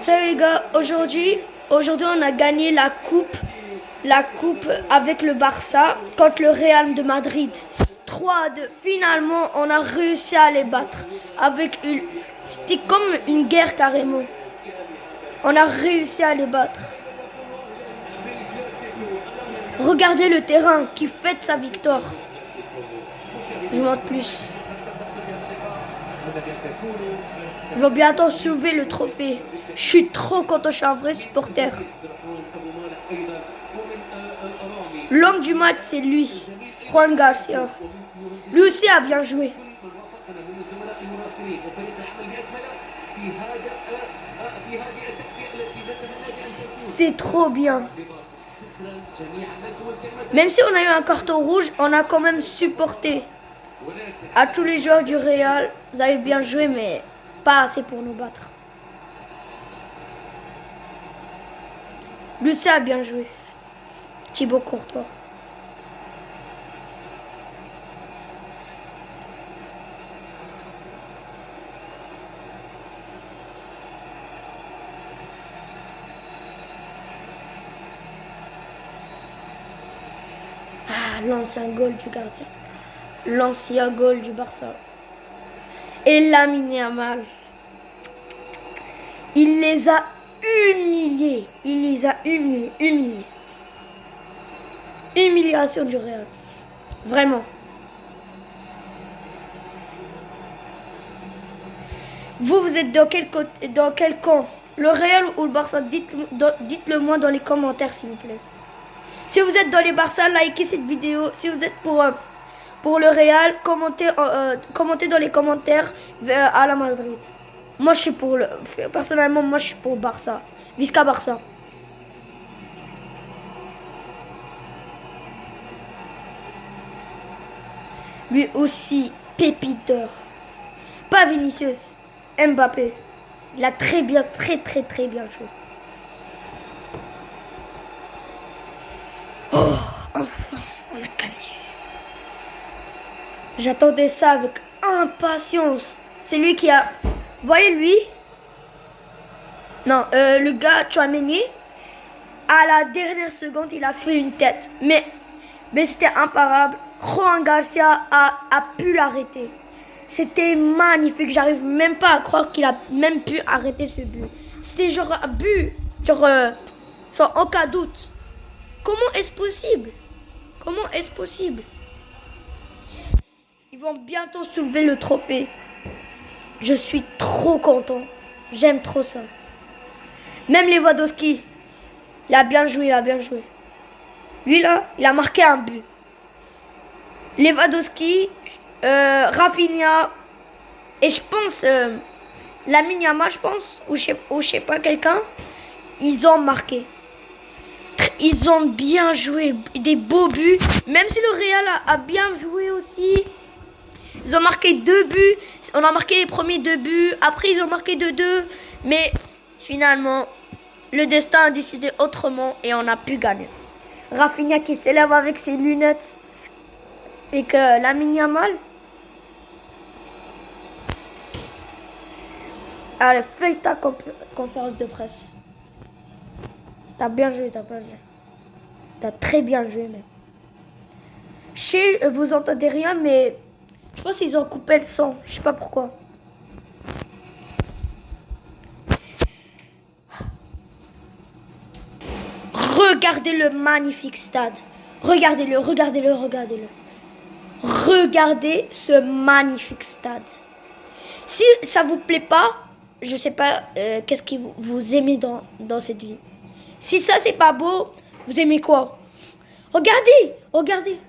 Salut les gars, aujourd'hui on a gagné la coupe avec le Barça contre le Real de Madrid. 3-2. Finalement, on a réussi à les battre. C'était comme une guerre carrément. On a réussi à les battre. Regardez le terrain qui fête sa victoire. Je montre plus. Ils vont bientôt soulever le trophée. Je suis trop content, je suis un vrai supporter. L'homme du match, c'est lui, Juan Garcia. Lui aussi a bien joué. C'est trop bien. Même si on a eu un carton rouge, on a quand même supporté. À tous les joueurs du Real, vous avez bien joué, mais pas assez pour nous battre. Lucien a bien joué. Thibaut Courtois. L'ancien goal du gardien. L'ancien goal du Barça. Et Lamine Yamal. Il les a humiliés. Il les a humiliés. Humiliation du Real. Vraiment. Vous êtes dans quel camp? Le Real ou le Barça? Dites-le moi dans les commentaires, s'il vous plaît. Si vous êtes dans les Barça, likez cette vidéo. Si vous êtes pour le Real, commentez dans les commentaires à la Madrid. Moi, je suis personnellement, moi, je suis pour Barça. Visca Barça. Lui aussi, pépiteur. Pas Vinicius, Mbappé. Il a très bien joué. Oh, enfin, on a gagné. J'attendais ça avec impatience. C'est lui qui a... Voyez lui? Non, le gars Tchouaméni, à la dernière seconde, il a fait une tête. Mais c'était imparable. Juan Garcia a pu l'arrêter. C'était magnifique. J'arrive même pas à croire qu'il a même pu arrêter ce but. C'était genre un but. Sans aucun doute. Comment est-ce possible? Comment est-ce possible? Ils vont bientôt soulever le trophée. Je suis trop content. J'aime trop ça. Même Lewandowski, il a bien joué. Lui là, il a marqué un but. Lewandowski, Rafinha et je pense Lamine Yamal, je pense, ou je sais pas quelqu'un, ils ont marqué. Ils ont bien joué, des beaux buts. Même si le Real a bien joué aussi. Ils ont marqué 2 buts. On a marqué les premiers 2 buts. Après, ils ont marqué 2-2. Mais finalement, le destin a décidé autrement et on a pu gagner. Rafinha qui s'élève avec ses lunettes. Et que Lamine Yamal. Allez, fais ta conférence de presse. T'as bien joué, T'as très bien joué, même. Vous entendez rien, mais je pense qu'ils ont coupé le son. Je sais pas pourquoi. Regardez le magnifique stade. Regardez-le. Regardez ce magnifique stade. Si ça vous plaît pas, je sais pas qu'est-ce que vous aimez dans cette vie. Si ça c'est pas beau, vous aimez quoi? Regardez.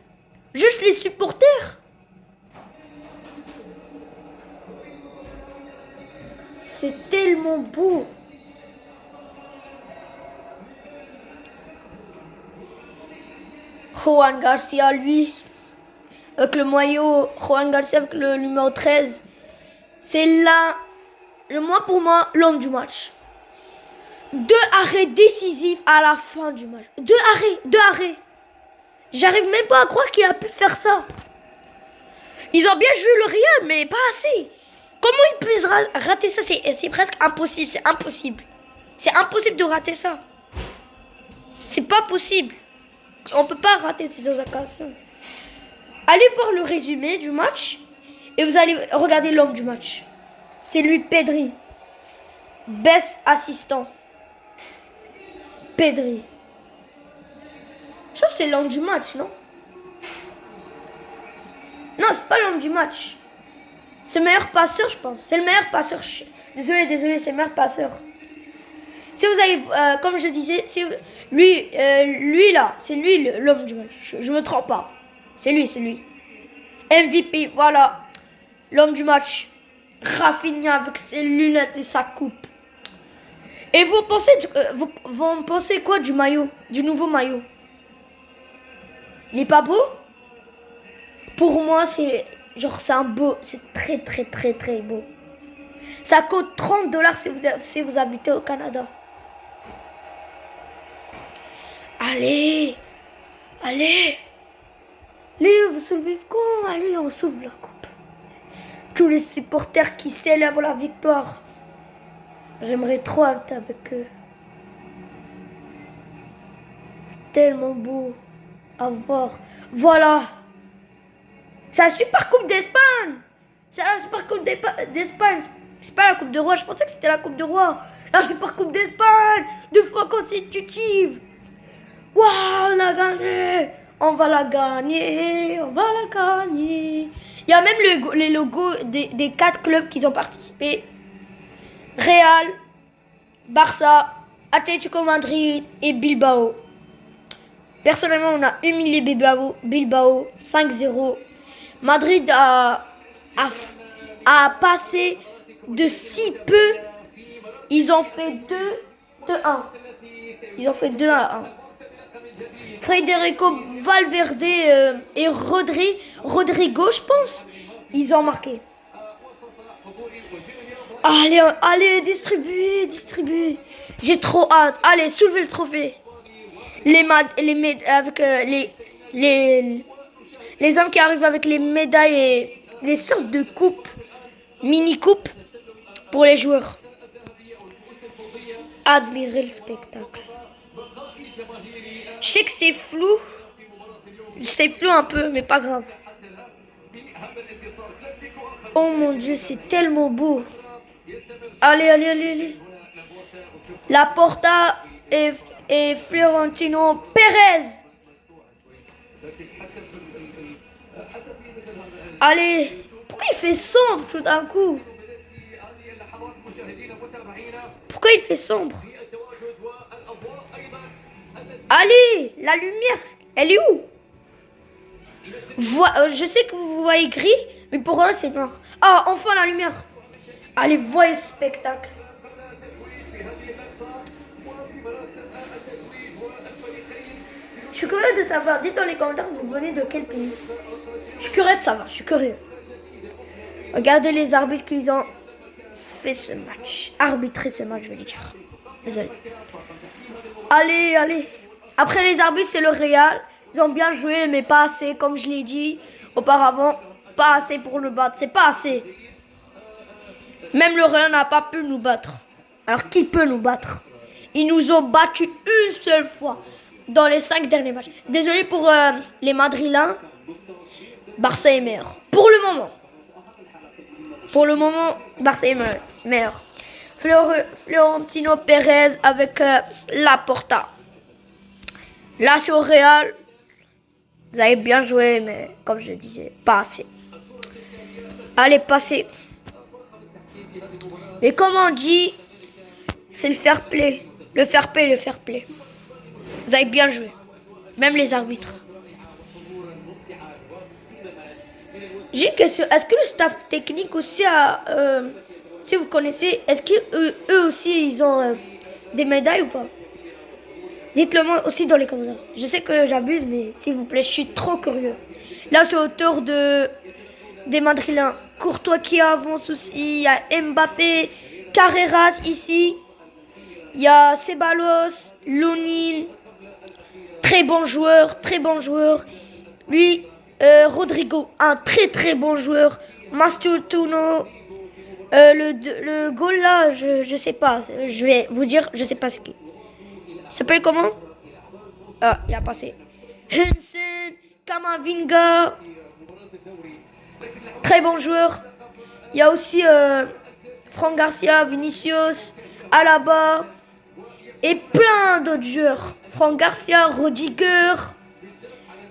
Juste les supporters. C'est tellement beau. Juan Garcia, lui, avec le maillot, Juan Garcia avec le numéro 13, c'est là, pour moi, l'homme du match. 2 arrêts décisifs à la fin du match. 2 arrêts. J'arrive même pas à croire qu'il a pu faire ça. Ils ont bien joué le Real, mais pas assez. Comment ils puissent rater ça? C'est presque impossible. C'est impossible. C'est impossible de rater ça. C'est pas possible. On peut pas rater ces occasions. Allez voir le résumé du match et vous allez regarder l'homme du match. C'est lui, Pedri. Best assistant. Pedri. Je pense que c'est l'homme du match, non? Non, c'est pas l'homme du match. C'est le meilleur passeur, je pense. C'est le meilleur passeur. Désolé, c'est le meilleur passeur. Si vous avez, comme je disais, lui là, c'est lui l'homme du match. Je me trompe pas. C'est lui. MVP, voilà. L'homme du match. Rafinha avec ses lunettes et sa coupe. Et vous pensez quoi du maillot? Du nouveau maillot? Il est pas beau? Pour moi, c'est très beau. Ça coûte $30 si vous habitez au Canada. Allez, vous soulevez quand? Allez, on soulève la coupe. Tous les supporters qui célèbrent la victoire. J'aimerais trop être avec eux. C'est tellement beau à voir. Voilà. C'est la Super Coupe d'Espagne. C'est la Super Coupe d'Espagne. C'est pas la Coupe de Roi. Je pensais que c'était la Coupe de Roi. La Super Coupe d'Espagne. 2 fois consécutive. Waouh, on a gagné. On va la gagner. Il y a même les logos des 4 clubs qui ont participé. Real, Barça, Atlético Madrid et Bilbao. Personnellement, on a humilié Bilbao 5-0. Madrid a passé de si peu. Ils ont fait 2-1. Ils ont fait 2-1. Federico Valverde et Rodrigo, je pense, ils ont marqué. Allez, distribuez. J'ai trop hâte. Allez, soulevez le trophée. Les hommes qui arrivent avec les médailles et les sortes de coupes, mini-coupes pour les joueurs. Admirez le spectacle. Je sais que c'est flou. C'est flou un peu, mais pas grave. Oh mon Dieu, c'est tellement beau. Allez. Laporta et Florentino Pérez. Allez, pourquoi il fait sombre tout d'un coup? Pourquoi il fait sombre? Allez, la lumière, elle est où? Je sais que vous voyez gris, mais pour moi c'est noir. Ah, enfin la lumière. Allez, voyez ce spectacle. Je suis curieux de savoir, dites dans les commentaires, vous venez de quel pays? Je suis curieux de savoir, Regardez les arbitres qu'ils ont fait ce match. Arbitré ce match, je vais le dire. Désolé. Allez. Après les arbitres, c'est le Real. Ils ont bien joué, mais pas assez, comme je l'ai dit auparavant. Pas assez pour le battre. C'est pas assez. Même le Real n'a pas pu nous battre. Alors qui peut nous battre? Ils nous ont battus une seule fois dans les 5 derniers matchs. Désolé pour les Madrilènes. Barça est meilleur. Pour le moment, Barça est meilleur. Florentino Pérez avec Laporta. Là, c'est au Real. Vous avez bien joué, mais comme je le disais, pas assez. Allez, passez. Mais comme on dit, c'est le fair play. Le fair play. Vous avez bien joué. Même les arbitres. J'ai une question. Est-ce que le staff technique aussi a... si vous connaissez, est-ce qu'eux aussi, ils ont des médailles ou pas? Dites-le moi aussi dans les commentaires. Je sais que j'abuse, mais s'il vous plaît, je suis trop curieux. Là, c'est au tour des Madrilènes. Courtois qui avance aussi. Il y a Mbappé, Carreras ici. Il y a Ceballos, Lunin. Très bon joueur. Lui, Rodrigo, un très bon joueur. Mastutuno, Le goal là, je sais pas. Je vais vous dire, je sais pas ce qui. Il s'appelle comment? Ah, il a passé. Hansen, Kamavinga. Très bon joueur. Il y a aussi Franck Garcia, Vinicius, Alaba. Et plein d'autres joueurs. Franck Garcia, Rudiger.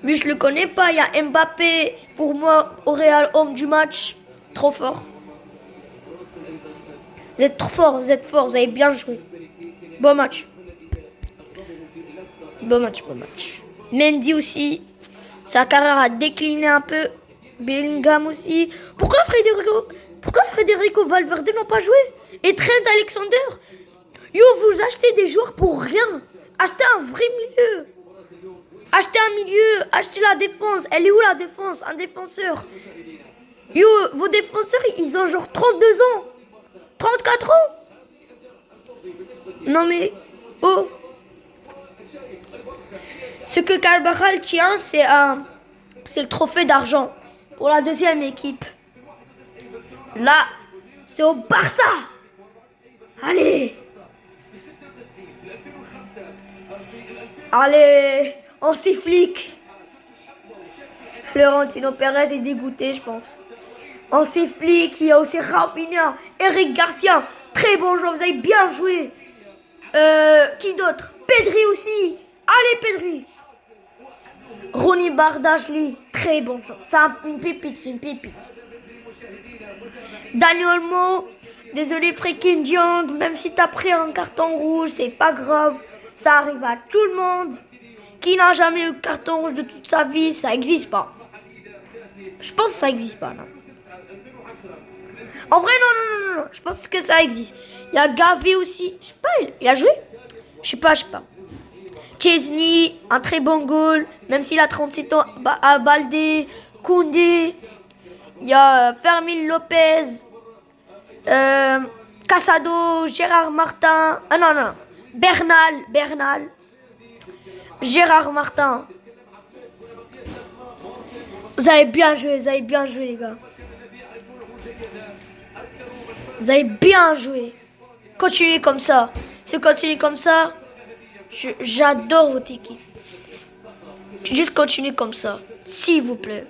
Lui, je le connais pas. Il y a Mbappé, pour moi, au Real, homme du match. Trop fort. Vous êtes trop fort, vous êtes fort, vous avez bien joué. Bon match. Bon match, bon match. Mendy aussi. Sa carrière a décliné un peu. Bellingham aussi. Pourquoi Federico Valverde n'a pas joué? Et Trent Alexander? Yo, vous achetez des joueurs pour rien. Achetez un vrai milieu. Achetez un milieu. Achetez la défense. Elle est où la défense? Un défenseur. Yo, vos défenseurs, ils ont genre 32 ans. 34 ans. Non mais... Oh. Ce que Carvajal tient, c'est le trophée d'argent pour la deuxième équipe. Là, c'est au Barça. Allez. Allez, on s'efflique. Florentino Pérez est dégoûté, je pense. On s'efflique. Il y a aussi Rafinha, Eric Garcia. Très bon joueur, vous avez bien joué. Qui d'autre? Pedri aussi. Allez, Pedri. Ronny Bardashli, très bon joueur. C'est une pépite, c'est une pépite. Dani Olmo, désolé Frenkie de Jong, même si t'as pris un carton rouge, c'est pas grave. Ça arrive à tout le monde. Qui n'a jamais eu carton rouge de toute sa vie, ça existe pas. Je pense que ça existe pas, non. En vrai, non, je pense que ça existe. Il y a Gavi aussi, je sais pas, il a joué? Je sais pas. Chesney, un très bon goal, même s'il a 37 ans. Baldé, Koundé, il y a Fermín Lopez, Casado, Gérard Martin. Ah non. Bernal. Gérard Martin. Vous avez bien joué, les gars. Vous avez bien joué. Continuez comme ça. Si vous continuez comme ça, j'adore votre équipe. Juste continuez comme ça, s'il vous plaît.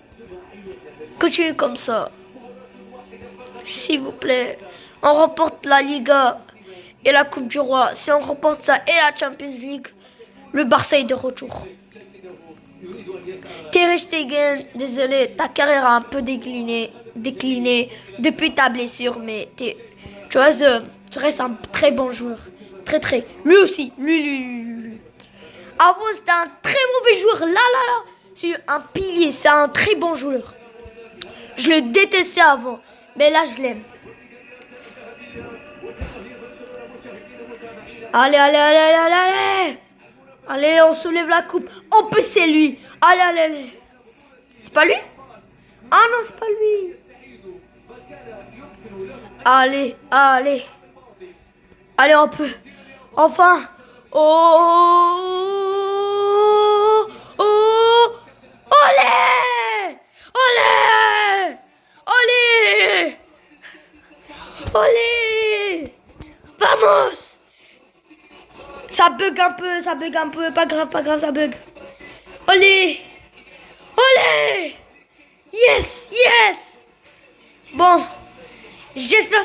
Continuez comme ça. S'il vous plaît. On remporte la Liga et la Coupe du Roi. Si on remporte ça et la Champions League, le Barça est de retour. Ter Stegen, désolé, ta carrière a un peu décliné depuis ta blessure, mais tu restes un très bon joueur. Très. Lui aussi, lui. Avant, c'était un très mauvais joueur. Là. C'est un pilier, c'est un très bon joueur. Je le détestais avant, mais là, je l'aime. Allez. Allez, on soulève la coupe. En plus, c'est lui. Allez. C'est pas lui? Ah non, c'est pas lui. Allez, on peut. Enfin. Olé. Vamos. Ça bug un peu. Pas grave, ça bug. Olé. Yes. Bon. J'espère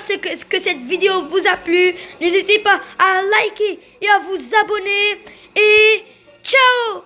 que cette vidéo vous a plu. N'hésitez pas à liker et à vous abonner. Et ciao!